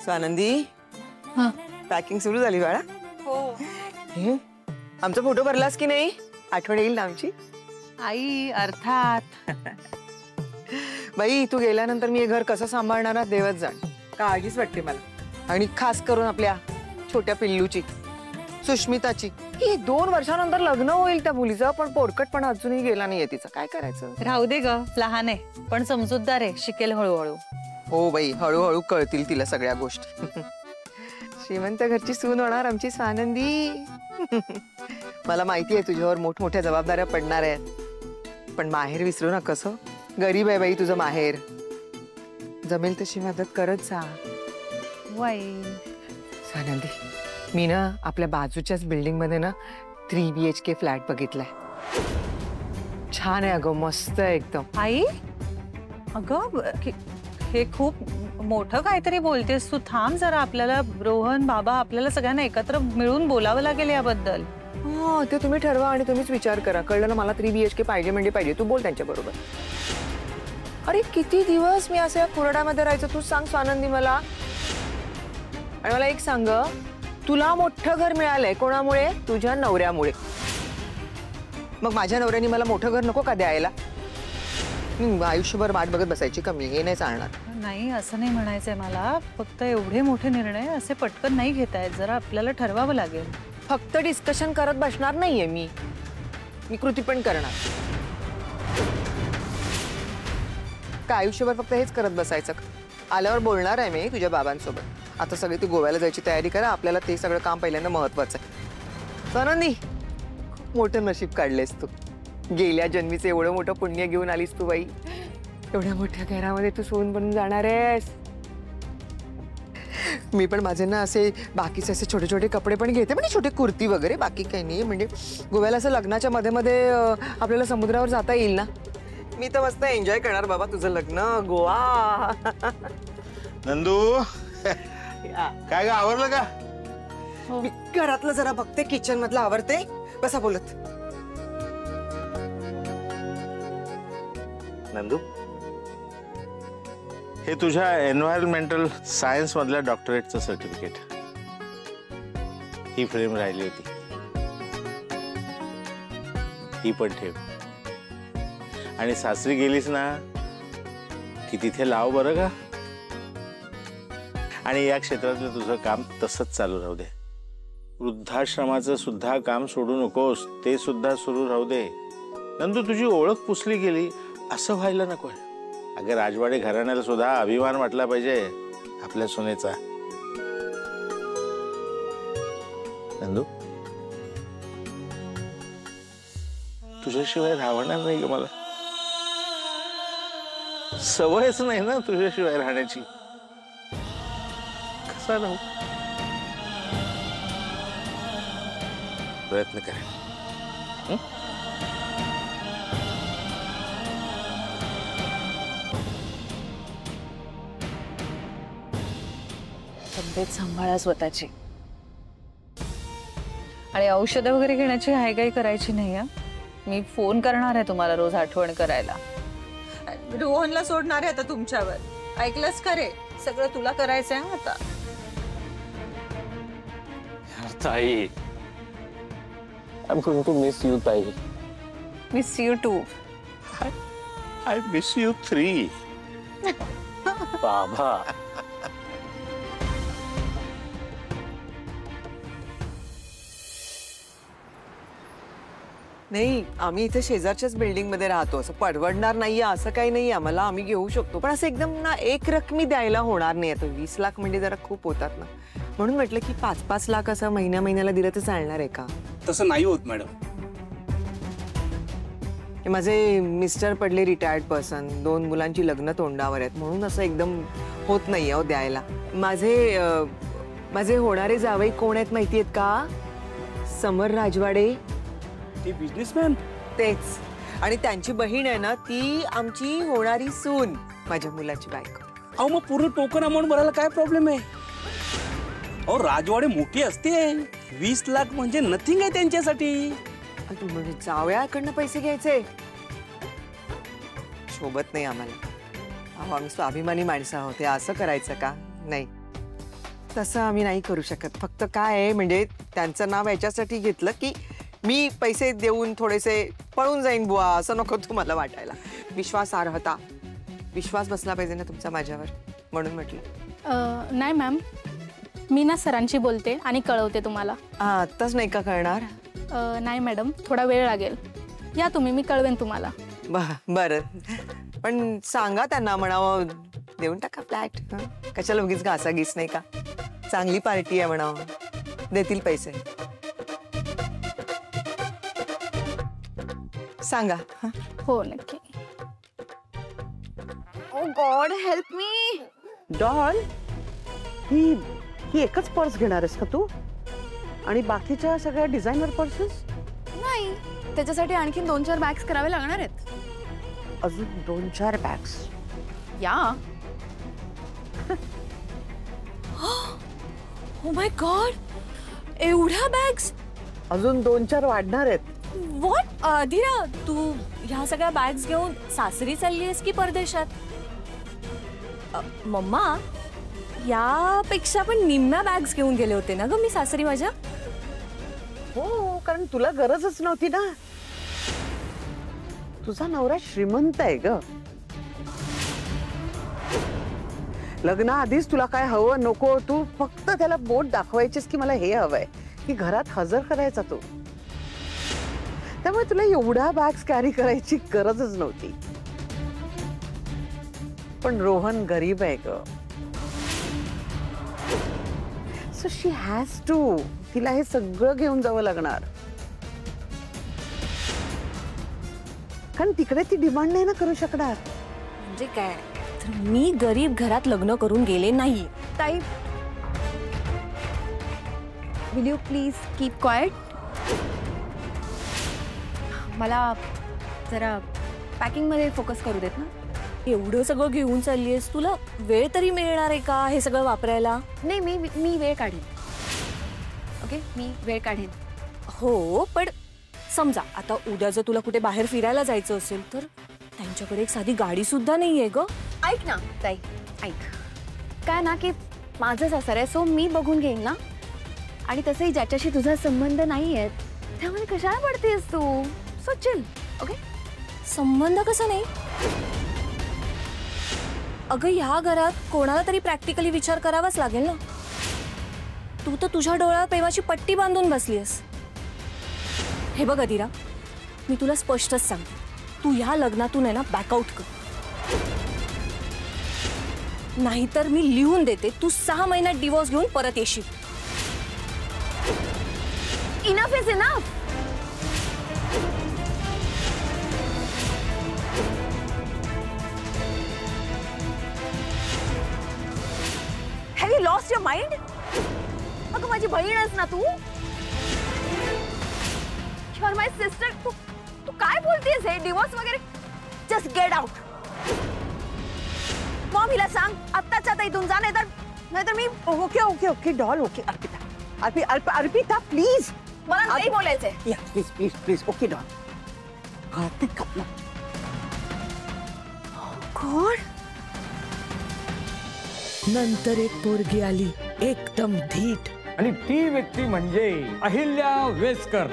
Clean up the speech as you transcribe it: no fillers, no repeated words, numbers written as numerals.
Swanandi, packing सुरू झाली बाळा? हो. आमचा फोटो भरलास की नाही? आठवण येईल ना आमची? आई अर्थात. बाई तू गेल्यानंतर मी हे घर कसं सांभाळणार देवच जाण. काळजीच वाटते मला. आणि खास करून आपल्या छोट्या पिल्लूची, सुष्मिताची. ही 2 वर्षानंतर लग्न होईल त्या मुलीचं, पण पोरकटपणा अजूनही गेला नाहीये तिचा. काय करायचं? राहू दे ग, लहान आहे पण समजूतदार आहे, शिकेल हळूहळू. हो बाई, हळूहळू कळतील तिला सगळ्या गोष्टी. श्रीमंत घरची सून होणार आमची स्वानंदी. मला माहिती आहे तुझ्यावर मोठमोठ्या जबाबदाऱ्या पडणार आहेत, पण माहेर विसरू नकोस. गरीब आहे बाई तुझं माहेर. जमेल तशी मदत करत जा. स्वानंदी, मी ना आपल्या बाजूच्याच बिल्डिंग मध्ये ना 3 BHK फ्लॅट बघितलाय. छान आहे अगं, मस्त आहे एकदम. आई अगं हे खूप मोठं काहीतरी बोलतेस तू. थांब जरा, आपल्याला रोहन बाबा आपल्याला सगळ्यांना एकत्र मिळून बोलावं लागेल याबद्दल. ते तुम्ही ठरवा आणि तुम्हीच विचार करा. कळलं ना? मला 3 BHK पाहिजे म्हणजे पाहिजे. तू बोल त्यांच्या बरोबर. अरे किती दिवस मी असं या कुरड्यामध्ये राहायचं, तू सांग स्वानंदी मला. आणि मला एक सांग, तुला मोठं घर मिळालंय कोणामुळे? तुझ्या नवऱ्यामुळे. मग माझ्या नवऱ्याने मला मोठं घर नको का द्यायला? आयुष्यभर वाट बघत बसायची का मी? हे नाही चालणार. नाही, असं नाही म्हणायचंय मला. फक्त एवढे मोठे निर्णय असे पटकन नाही घेतायत. जरा आपल्याला ठरवावं लागेल. फक्त डिस्कशन करत बसणार नाहीये मी कृती पण करणार. का आयुष्यभर फक्त हेच करत बसायचं? आल्यावर बोलणार आहे मी तुझ्या बाबांसोबत. आता सगळी ती गोव्याला जायची तयारी करा. आपल्याला ते सगळं काम पहिल्यांदा महत्वाचं आहे. स्वानंदी, खूप मोठं नशीब काढलेस तू. गेल्या जन्मीचं एवढं मोठं पुण्य घेऊन आलीस तू बाई. एवढ्या मोठ्या घरामध्ये तू सून बनून जाणार आहेस. मी पण माझे ना असे बाकीचे असे छोटे छोटे कपडे पण घेते, म्हणजे छोटे कुर्ती वगैरे, बाकी काही नाही. म्हणजे गोव्याला असं लग्नाच्या मध्ये मध्ये आपल्याला समुद्रावर जाता येईल ना. मी तर मस्त एन्जॉय करणार बाबा तुझं लग्न. गोवा. नंदू, काय ग, आवरलं का? मी घरातलं जरा बघते, किचन मधलं आवरते. बसा बोलत. नंदू, हे तुझ्या एन्व्हायरमेंटल सायन्स मधल्या डॉक्टरेटचं सर्टिफिकेट. ही फ्रेम राहिली होती, ही पण ठेव. आणि सासरी गेलीस ना की तिथे लाव बरं का. आणि या क्षेत्रातलं तुझं काम तसंच चालू राहू दे. वृद्धाश्रमाचं सुद्धा काम सोडू नकोस, ते सुद्धा सुरू राहू दे. नंदू, तुझी ओळख पुसली गेली असं व्हायला नको. अगं, राजवाडे घराण्याला सुद्धा अभिमान वाटला पाहिजे आपल्या सुनेचा. नंदू, तुझ्याशिवाय राहणार नाही ग मला. सवयच नाही ना तुझ्याशिवाय राहण्याची. कसा राहू? प्रयत्न करेन. तब्येत सांभाळा स्वतःची. आणि औषधं वगैरे घेण्याची हायगाई करायची नाही. मी फोन करणार आहे तुम्हाला रोज आठवण करायला. रोहनला सोडणार आहे आता तुमच्यावर. ऐकलंच खरे, सगळं तुला करायचंय आता. ताई, I'm going to miss you, ताई. Miss you too. I miss you 3. बाबा. नाही, आम्ही इथे शेजारच्याच बिल्डिंग मध्ये राहतो. असं परवडणार नाहीये असं काही नाही आम्हाला. आम्ही घेऊ शकतो, पण असं एकदम ना एक रकमी द्यायला होणार नाही. आता 20 लाख म्हणजे जरा खूप होतात ना. म्हणून म्हटलं की 5-5 लाख असं महिन्याला दिलं तर चालणार आहे का? तसं नाही होत मॅडम. माझे मिस्टर पडले रिटायर्ड पर्सन, 2 मुलांची लग्न तोंडावर आहेत, म्हणून असं एकदम होत नाही हो द्यायला. माझे होणारे जावई कोण आहेत माहिती आहेत का? समर राजवाडे. ती बिझनेसमॅन. तेच. आणि त्यांची बहीण आहे ना, ती आमची होणारी सून, माझ्या मुलाची बायको. अहो, मग पूर्ण टोकन अमाऊंट भरायला काय प्रॉब्लेम आहे? अहो, राजवाडे मोठी असते. 20 लाख म्हणजे नथिंग आहे त्यांच्यासाठी. तू म्हणजे जावयाकडनं पैसे घ्यायचे? शोभत नाही आम्हाला. अहो, आम्ही स्वाभिमानी माणसं आहोत. असं करायचं का? नाही. तसं आम्ही नाही करू शकत. फक्त काय आहे म्हणजे त्यांचं नाव याच्यासाठी घेतलं की मी पैसे देऊन थोडेसे पळून जाईन बुवा, असं नको तुम्हाला वाटायला. विश्वासार्हता, विश्वास बसला पाहिजे ना तुमचा माझ्यावर, म्हणून म्हटलं. नाही मॅम, मी ना सरांशी बोलते आणि कळवते तुम्हाला. आत्ताच नाही का कळणार? नाही मॅडम, थोडा वेळ लागेल. या तुम्ही, मी कळवेन तुम्हाला. बरं, पण सांगा त्यांना, म्हणावं देऊन टाका फ्लॅट. कशाला उगीच घासाघीस, नाही का? चांगली पार्टी आहे म्हणावं, देतील पैसे. सांगा. हो नक्की. ओ गॉड हेल्प मी. डॉल, ही एकच पर्स घेणार आहेस का तू? आणि बाकीच्या सगळ्या डिझायनर पर्सेस? नाही, त्याच्यासाठी आणखी 2-4 बॅग्स करावे लागणार आहेत. अजून 2-4 बॅग्स? या. ओ माय गॉड, एवढ्या बॅग्स? अजून 2-4 वाढणार आहेत. व्हॉट? धीरा, तू ह्या सगळ्या बॅग्स घेऊन सासरी चाललीयस की परदेशात? मम्मा, यापेक्षा पण निम्म्या बॅग्स घेऊन गेले होते ना ग मी सासरी माझ्या. हो, कारण तुला गरजच नव्हती ना. तुझा नवरा श्रीमंत आहे ग. लग्नाआधीच तुला काय हवं नको, तू फक्त त्याला बोट दाखवायचीस की मला हे हवंय, की घरात हजर करायचा तो. त्यामुळे तुला एवढ्या बॅग्स कॅरी करायची गरजच नव्हती. पण रोहन गरीब आहे ग. So she has to. तिला हे सगळं घेऊन जावं लागणार, कारण तिकडे ती डिमांड नाही ना करू शकणार. म्हणजे काय, तर मी गरीब घरात लग्न करून गेले नाही. ताई, will you please keep quiet? मला जरा पॅकिंगमध्ये फोकस करू देत ना. एवढं सगळं घेऊन चाललीयस, तुला वेळ तरी मिळणार आहे का हे सगळं वापरायला? नाही, मी वेळ काढेन. ओके, मी वेळ काढेन. हो, पण समजा आता उद्या जर तुला कुठे बाहेर फिरायला जायचं असेल तर त्यांच्याकडे एक साधी गाडी सुद्धा नाहीये ग. ऐक ना ताई, ऐक काय ना, की माझं सासर आहे, सो मी बघून घेईन ना. आणि तसंही ज्याच्याशी तुझा संबंध नाही आहे त्यामुळे कशाला पडतेस तू? So chill. ओके, संबंध कसा नाही अगं, ह्या घरात कोणाला तरी प्रॅक्टिकली विचार करावाच लागेल ना. तू तर तुझ्या डोळ्यात प्रेमाची पट्टी बांधून बसलीस. हे बघ अदिरा, मी तुला स्पष्टच सांगते, तू ह्या लग्नातून आहे ना बॅकआउट कर. नाहीतर मी लिहून देते, तू 6 महिन्यात डिवोर्स घेऊन परत येशील. Enough is enough. Have you lost your mind? अगं माझी बहीणच ना तू. You are my sister. तू काय बोलतेस? हे डिवोर्स वगैरे? Just get out. मग हिला सांग आत्ताच आता इथून जा, नाहीतर मी. Okay okay okay doll, okay. Arpita please, मला नाही बोलायचंय. या please please please. Okay doll, कळते का ना? कोण? नंतर एक पोरगी आली, एकदम धीट. आणि ती व्यक्ती म्हणजे अहिल्या वेसकर.